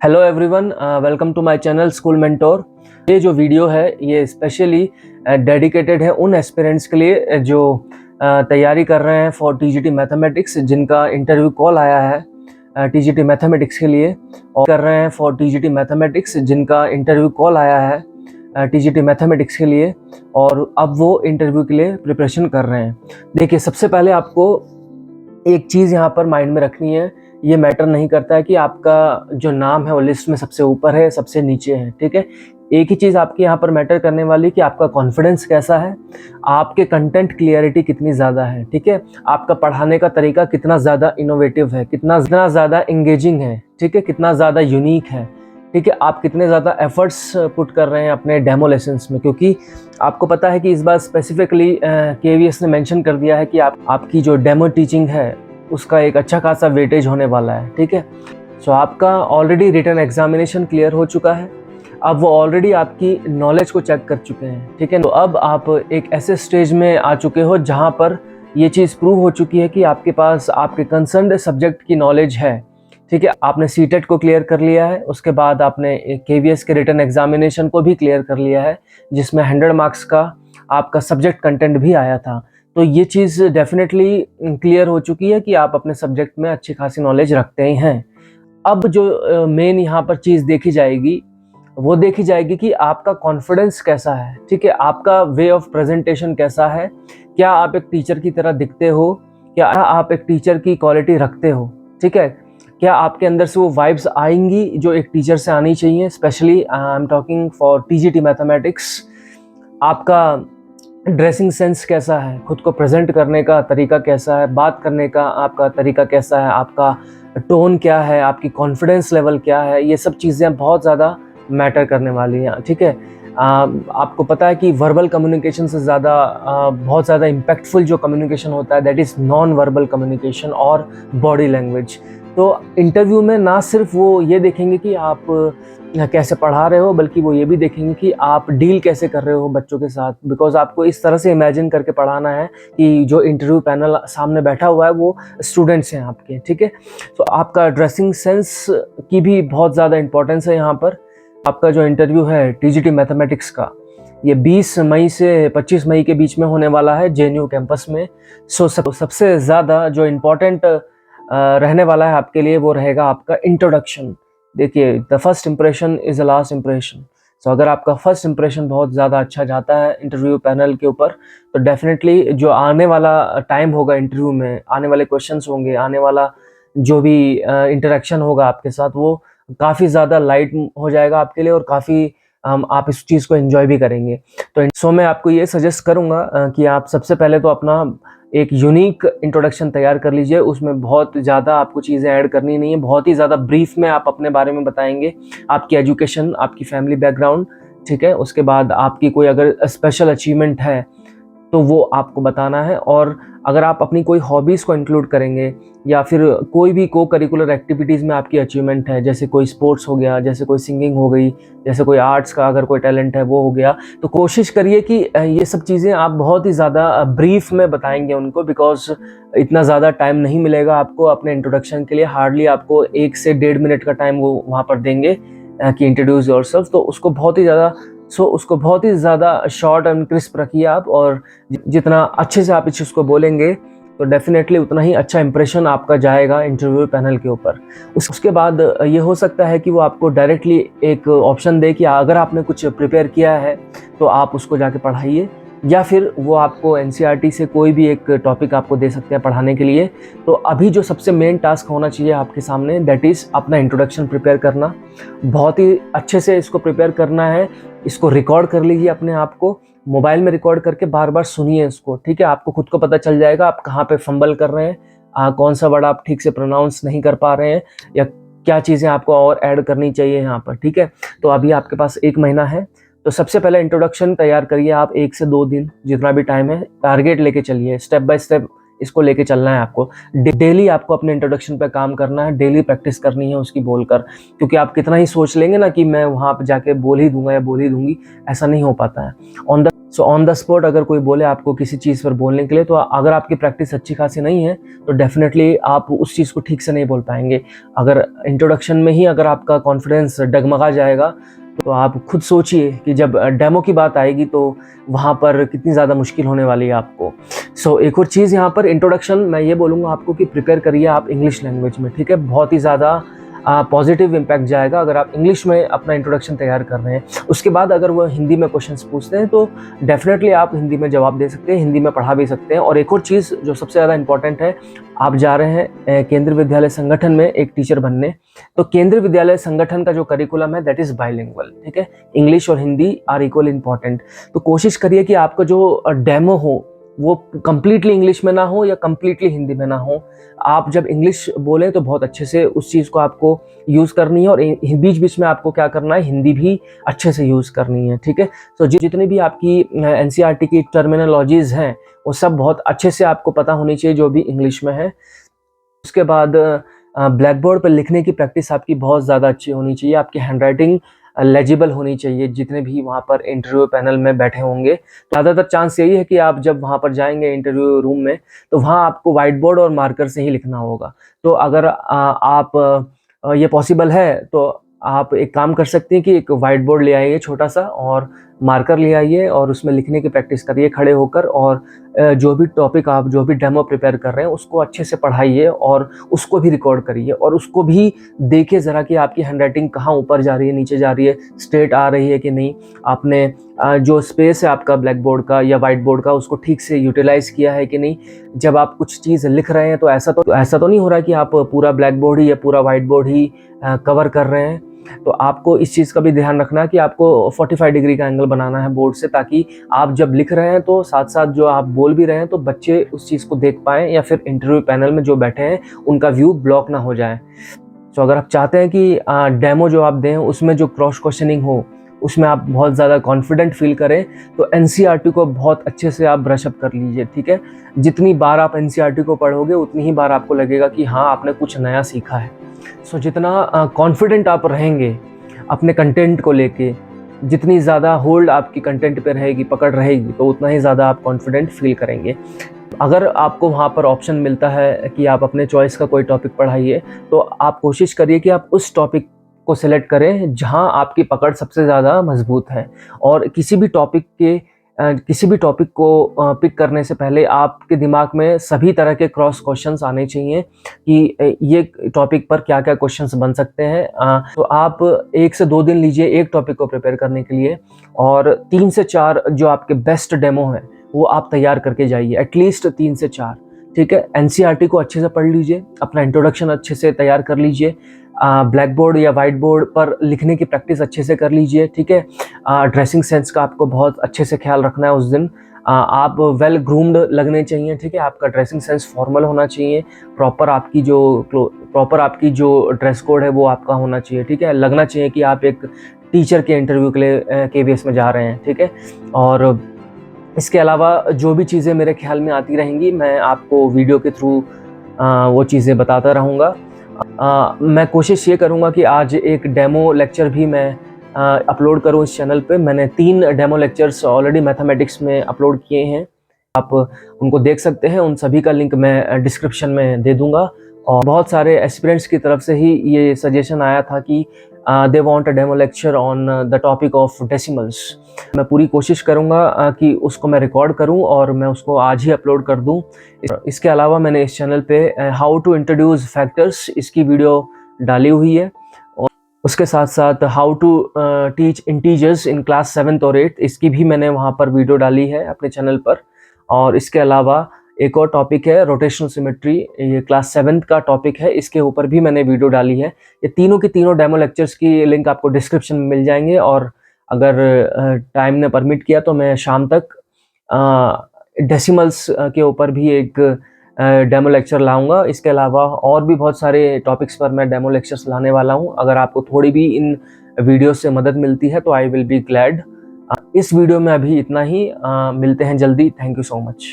Hello everyone, welcome to my channel school mentor. ये जो video है ये स्पेशली डेडिकेटेड है उन एस्पिरेंट्स के लिए जो तैयारी कर रहे हैं फॉर टीजीटी मैथमेटिक्स, जिनका इंटरव्यू कॉल आया है टीजीटी मैथमेटिक्स के लिए, और कर रहे हैं फॉर टीजीटी मैथमेटिक्स जिनका इंटरव्यू कॉल आया है टीजीटी मैथमेटिक्स के लिए, और अब वो इंटरव्यू के लिए प्रिपरेशन कर रहे हैं। देखिए, सबसे पहले आपको एक चीज़ यहाँ पर माइंड में रखनी है। ये मैटर नहीं करता है कि आपका जो नाम है वो लिस्ट में सबसे ऊपर है, सबसे नीचे है, ठीक है। एक ही चीज़ आपकी यहाँ पर मैटर करने वाली कि आपका कॉन्फिडेंस कैसा है, आपके कंटेंट क्लियरिटी कितनी ज़्यादा है, ठीक है, आपका पढ़ाने का तरीका कितना ज़्यादा इनोवेटिव है, कितना ज़्यादा इंगेजिंग है, ठीक है, कितना ज़्यादा यूनिक है, ठीक है, आप कितने ज़्यादा एफर्ट्स पुट कर रहे हैं अपने डेमो लेसन्स में। क्योंकि आपको पता है कि इस बार स्पेसिफिकली केवीएस ने मेंशन कर दिया है कि आपकी जो डेमो टीचिंग है उसका एक अच्छा खासा वेटेज होने वाला है, ठीक है। सो आपका ऑलरेडी रिटन एग्जामिनेशन क्लियर हो चुका है, अब वो ऑलरेडी आपकी नॉलेज को चेक कर चुके हैं, ठीक है। तो अब आप एक ऐसे स्टेज में आ चुके हो जहाँ पर ये चीज़ प्रूव हो चुकी है कि आपके पास आपके कंसर्न्ड सब्जेक्ट की नॉलेज है, ठीक है। आपने सीटेट को क्लियर कर लिया है, उसके बाद आपने केवीएस के रिटन एग्जामिनेशन को भी क्लियर कर लिया है, जिसमें 100 मार्क्स का आपका सब्जेक्ट कंटेंट भी आया था। तो ये चीज़ डेफिनेटली क्लियर हो चुकी है कि आप अपने सब्जेक्ट में अच्छी खासी नॉलेज रखते ही हैं। अब जो मेन यहाँ पर चीज़ देखी जाएगी वो देखी जाएगी कि आपका कॉन्फिडेंस कैसा है, ठीक है, आपका वे ऑफ प्रेजेंटेशन कैसा है, क्या आप एक टीचर की तरह दिखते हो, क्या आप एक टीचर की क्वालिटी रखते हो, ठीक है, क्या आपके अंदर से वो वाइब्स आएंगी जो एक टीचर से आनी चाहिए। Specially I am talking for TGT mathematics. आपका ड्रेसिंग सेंस कैसा है, खुद को प्रेजेंट करने का तरीका कैसा है, बात करने का आपका तरीका कैसा है, आपका टोन क्या है, आपकी कॉन्फिडेंस लेवल क्या है, ये सब चीज़ें बहुत ज़्यादा मैटर करने वाली हैं, ठीक है। आपको पता है कि वर्बल कम्युनिकेशन से ज़्यादा बहुत ज़्यादा इम्पैक्टफुल जो कम्युनिकेशन होता है that is non verbal communication और बॉडी लैंग्वेज। तो इंटरव्यू में ना सिर्फ वो ये देखेंगे कि आप कैसे पढ़ा रहे हो, बल्कि वो ये भी देखेंगे कि आप डील कैसे कर रहे हो बच्चों के साथ। बिकॉज आपको इस तरह से इमेजिन करके पढ़ाना है कि जो इंटरव्यू पैनल सामने बैठा हुआ है वो स्टूडेंट्स हैं आपके, ठीक है। तो आपका ड्रेसिंग सेंस की भी बहुत ज़्यादा इंपॉर्टेंस है यहाँ पर। आपका जो इंटरव्यू है टीजीटी मैथमेटिक्स का, ये 20 मई से 25 मई के बीच में होने वाला है जेएनयू कैंपस में। सबसे ज़्यादा जो इम्पोर्टेंट रहने वाला है आपके लिए वो रहेगा आपका इंट्रोडक्शन। देखिए, the first impression is the last impression. So अगर आपका फर्स्ट इम्प्रेशन बहुत ज़्यादा अच्छा जाता है इंटरव्यू पैनल के ऊपर, तो डेफिनेटली जो आने वाला टाइम होगा इंटरव्यू में, आने वाले क्वेश्चंस होंगे, आने वाला जो भी इंटरेक्शन होगा आपके साथ, वो काफ़ी ज़्यादा लाइट हो जाएगा आपके लिए, और काफ़ी आप इस चीज़ को एंजॉय भी करेंगे। तो मैं आपको ये सजेस्ट करूँगा कि आप सबसे पहले तो अपना एक यूनिक इंट्रोडक्शन तैयार कर लीजिए। उसमें बहुत ज़्यादा आपको चीज़ें ऐड करनी नहीं है, बहुत ही ज़्यादा ब्रीफ में आप अपने बारे में बताएंगे, आपकी एजुकेशन, आपकी फैमिली बैकग्राउंड, ठीक है। उसके बाद आपकी कोई अगर स्पेशल अचीवमेंट है तो वो आपको बताना है, और अगर आप अपनी कोई हॉबीज़ को इंक्लूड करेंगे या फिर कोई भी को करिकुलर एक्टिविटीज़ में आपकी अचीवमेंट है, जैसे कोई स्पोर्ट्स हो गया, जैसे कोई सिंगिंग हो गई, जैसे कोई आर्ट्स का अगर कोई टैलेंट है वो हो गया, तो कोशिश करिए कि ये सब चीज़ें आप बहुत ही ज़्यादा ब्रीफ में बताएंगे उनको। बिकॉज इतना ज़्यादा टाइम नहीं मिलेगा आपको अपने इंट्रोडक्शन के लिए। हार्डली आपको 1 से 1.5 मिनट का टाइम वो वहाँ पर देंगे कि इंट्रोड्यूस योरसेल्फ। तो उसको बहुत ही ज़्यादा शॉर्ट एंड क्रिस्प रखिए आप, और जितना अच्छे से आप इस चीज़ को बोलेंगे तो डेफिनेटली उतना ही अच्छा इंप्रेशन आपका जाएगा इंटरव्यू पैनल के ऊपर। उसके बाद ये हो सकता है कि वो आपको डायरेक्टली एक ऑप्शन दे कि अगर आपने कुछ प्रिपेयर किया है तो आप उसको जाके पढ़ाइए, या फिर वो आपको एनसीईआरटी से कोई भी एक टॉपिक आपको दे सकते हैं पढ़ाने के लिए। तो अभी जो सबसे मेन टास्क होना चाहिए आपके सामने दैट इज़ अपना इंट्रोडक्शन प्रिपेयर करना। बहुत ही अच्छे से इसको प्रिपेयर करना है। इसको रिकॉर्ड कर लीजिए, अपने आप को मोबाइल में रिकॉर्ड करके बार बार सुनिए इसको, ठीक है। आपको खुद को पता चल जाएगा आप कहाँ पे फंबल कर रहे हैं, कौन सा वर्ड आप ठीक से प्रोनाउंस नहीं कर पा रहे हैं, या क्या चीज़ें आपको और ऐड करनी चाहिए यहाँ पर, ठीक है। तो अभी आपके पास 1 महीना है, तो सबसे पहले इंट्रोडक्शन तैयार करिए आप। 1 से 2 दिन जितना भी टाइम है, टारगेट लेके चलिए, स्टेप बाय स्टेप इसको लेके चलना है आपको। डेली आपको अपने इंट्रोडक्शन पे काम करना है, डेली प्रैक्टिस करनी है उसकी बोलकर। क्योंकि आप कितना ही सोच लेंगे ना कि मैं वहाँ पे जाके बोल ही दूंगा या बोल ही दूंगी, ऐसा नहीं हो पाता है। On the so on the spot अगर कोई बोले आपको किसी चीज़ पर बोलने के लिए, तो अगर आपकी प्रैक्टिस अच्छी खासी नहीं है तो डेफिनेटली आप उस चीज़ को ठीक से नहीं बोल पाएंगे। अगर इंट्रोडक्शन में ही अगर आपका कॉन्फिडेंस डगमगा जाएगा तो आप खुद सोचिए कि जब डेमो की बात आएगी तो वहाँ पर कितनी ज़्यादा मुश्किल होने वाली है आपको। सो एक और चीज़ यहाँ पर इंट्रोडक्शन मैं ये बोलूँगा आपको कि प्रिपेयर करिए आप इंग्लिश लैंग्वेज में, ठीक है। बहुत ही ज़्यादा पॉजिटिव इम्पैक्ट जाएगा अगर आप इंग्लिश में अपना इंट्रोडक्शन तैयार कर रहे हैं। उसके बाद अगर वो हिंदी में क्वेश्चंस पूछते हैं तो डेफिनेटली आप हिंदी में जवाब दे सकते हैं, हिंदी में पढ़ा भी सकते हैं। और एक और चीज़ जो सबसे ज़्यादा इंपॉर्टेंट है, आप जा रहे हैं केंद्रीय विद्यालय संगठन में एक टीचर बनने, तो केंद्रीय विद्यालय संगठन का जो करिकुलम है दैट इज़ बाइलिंगुअल, ठीक है। इंग्लिश और हिंदी आर इक्वल इम्पॉर्टेंट। तो कोशिश करिए कि आपका जो डेमो हो वो कम्प्लीटली इंग्लिश में ना हो या कम्प्लीटली हिंदी में ना हो। आप जब इंग्लिश बोलें तो बहुत अच्छे से उस चीज़ को आपको यूज़ करनी है, और बीच बीच में आपको क्या करना है, हिंदी भी अच्छे से यूज़ करनी है, ठीक है। तो जितनी भी आपकी एनसीईआरटी की टर्मिनोलॉजीज़ हैं वो सब बहुत अच्छे से आपको पता होनी चाहिए जो भी इंग्लिश में है। उसके बाद ब्लैक बोर्ड पर लिखने की प्रैक्टिस आपकी बहुत ज़्यादा अच्छी होनी चाहिए। आपकी हैंडराइटिंग लेजिबल होनी चाहिए जितने भी वहाँ पर इंटरव्यू पैनल में बैठे होंगे। तो ज़्यादातर चांस यही है कि आप जब वहाँ पर जाएंगे इंटरव्यू रूम में तो वहाँ आपको वाइट बोर्ड और मार्कर से ही लिखना होगा। तो अगर आप ये पॉसिबल है तो आप एक काम कर सकते हैं कि एक वाइट बोर्ड ले आइए छोटा सा, और मार्कर ले आइए और उसमें लिखने की प्रैक्टिस करिए खड़े होकर, और जो भी टॉपिक आप जो भी डेमो प्रिपेयर कर रहे हैं उसको अच्छे से पढ़ाइए और उसको भी रिकॉर्ड करिए, और उसको भी देखिए ज़रा कि आपकी हैंडराइटिंग कहाँ ऊपर जा रही है, नीचे जा रही है, स्ट्रेट आ रही है कि नहीं, आपने जो स्पेस है आपका ब्लैक बोर्ड का या वाइट बोर्ड का उसको ठीक से यूटिलाइज़ किया है कि नहीं। जब आप कुछ चीज़ लिख रहे हैं तो ऐसा तो नहीं हो रहा कि आप पूरा ब्लैक बोर्ड ही या पूरा वाइट बोर्ड ही कवर कर रहे हैं। तो आपको इस चीज़ का भी ध्यान रखना है कि आपको 45 डिग्री का एंगल बनाना है बोर्ड से, ताकि आप जब लिख रहे हैं तो साथ साथ जो आप बोल भी रहे हैं तो बच्चे उस चीज़ को देख पाएँ, या फिर इंटरव्यू पैनल में जो बैठे हैं उनका व्यू ब्लॉक ना हो जाए। तो अगर आप चाहते हैं कि डेमो जो आप दें उसमें जो क्रॉस क्वेश्चनिंग हो उसमें आप बहुत ज़्यादा कॉन्फिडेंट फील करें, तो एनसीईआरटी को बहुत अच्छे से आप ब्रश अप कर लीजिए, ठीक है। जितनी बार आप एनसीईआरटी को पढ़ोगे उतनी ही बार आपको लगेगा कि हाँ आपने कुछ नया सीखा है। सो जितना कॉन्फिडेंट आप रहेंगे अपने कंटेंट को लेके, जितनी ज़्यादा होल्ड आपकी कंटेंट पे रहेगी, पकड़ रहेगी, तो उतना ही ज़्यादा आप कॉन्फिडेंट फील करेंगे। अगर आपको वहाँ पर ऑप्शन मिलता है कि आप अपने चॉइस का कोई टॉपिक पढ़ाइए, तो आप कोशिश करिए कि आप उस टॉपिक को सिलेक्ट करें जहाँ आपकी पकड़ सबसे ज़्यादा मजबूत है। और किसी भी टॉपिक को पिक करने से पहले आपके दिमाग में सभी तरह के क्रॉस क्वेश्चंस आने चाहिए कि ये टॉपिक पर क्या क्या क्वेश्चंस बन सकते हैं। तो आप 1 से 2 दिन लीजिए एक टॉपिक को प्रिपेयर करने के लिए, और 3 से 4 जो आपके बेस्ट डेमो हैं वो आप तैयार करके जाइए, एटलीस्ट 3 से 4, ठीक है। एनसीईआरटी को अच्छे से पढ़ लीजिए, अपना इंट्रोडक्शन अच्छे से तैयार कर लीजिए, ब्लैक बोर्ड या वाइट बोर्ड पर लिखने की प्रैक्टिस अच्छे से कर लीजिए, ठीक है। ड्रेसिंग सेंस का आपको बहुत अच्छे से ख्याल रखना है उस दिन। आप वेल ग्रूम्ड लगने चाहिए, ठीक है। आपका ड्रेसिंग सेंस फॉर्मल होना चाहिए, प्रॉपर आपकी जो ड्रेस कोड है वो आपका होना चाहिए, ठीक है। लगना चाहिए कि आप एक टीचर के इंटरव्यू के लिए केवीएस में जा रहे हैं, ठीक है। और इसके अलावा जो भी चीज़ें मेरे ख्याल में आती रहेंगी मैं आपको वीडियो के थ्रू वो चीज़ें बताता रहूँगा। मैं कोशिश ये करूँगा कि आज एक डेमो लेक्चर भी मैं अपलोड करूँ इस चैनल पे। मैंने 3 डेमो लेक्चर्स ऑलरेडी मैथमेटिक्स में अपलोड किए हैं, आप उनको देख सकते हैं। उन सभी का लिंक मैं डिस्क्रिप्शन में दे दूँगा। और बहुत सारे एस्पिरेंट्स की तरफ से ही ये सजेशन आया था कि they want a demo lecture on the topic of decimals. मैं पूरी कोशिश करूँगा कि उसको मैं रिकॉर्ड करूँ और मैं उसको आज ही अपलोड कर दूँ। इसके अलावा मैंने इस चैनल पे हाउ टू इंट्रोड्यूस फैक्टर्स इसकी वीडियो डाली हुई है, और उसके साथ साथ how to teach integers in class 7th और 8th इसकी भी मैंने वहाँ पर वीडियो डाली है अपने चैनल पर। और इसके अलावा एक और टॉपिक है रोटेशनल सिमेट्री, ये क्लास 7th का टॉपिक है, इसके ऊपर भी मैंने वीडियो डाली है। ये तीनों की तीनों डेमो लेक्चर्स की लिंक आपको डिस्क्रिप्शन में मिल जाएंगे, और अगर टाइम ने परमिट किया तो मैं शाम तक डेसिमल्स के ऊपर भी एक डेमो लेक्चर लाऊंगा। इसके अलावा और भी बहुत सारे टॉपिक्स पर मैं डेमो लेक्चर्स लाने वाला हूं। अगर आपको थोड़ी भी इन वीडियो से मदद मिलती है तो आई विल बी ग्लैड। इस वीडियो में अभी इतना ही, मिलते हैं जल्दी। Thank you so much.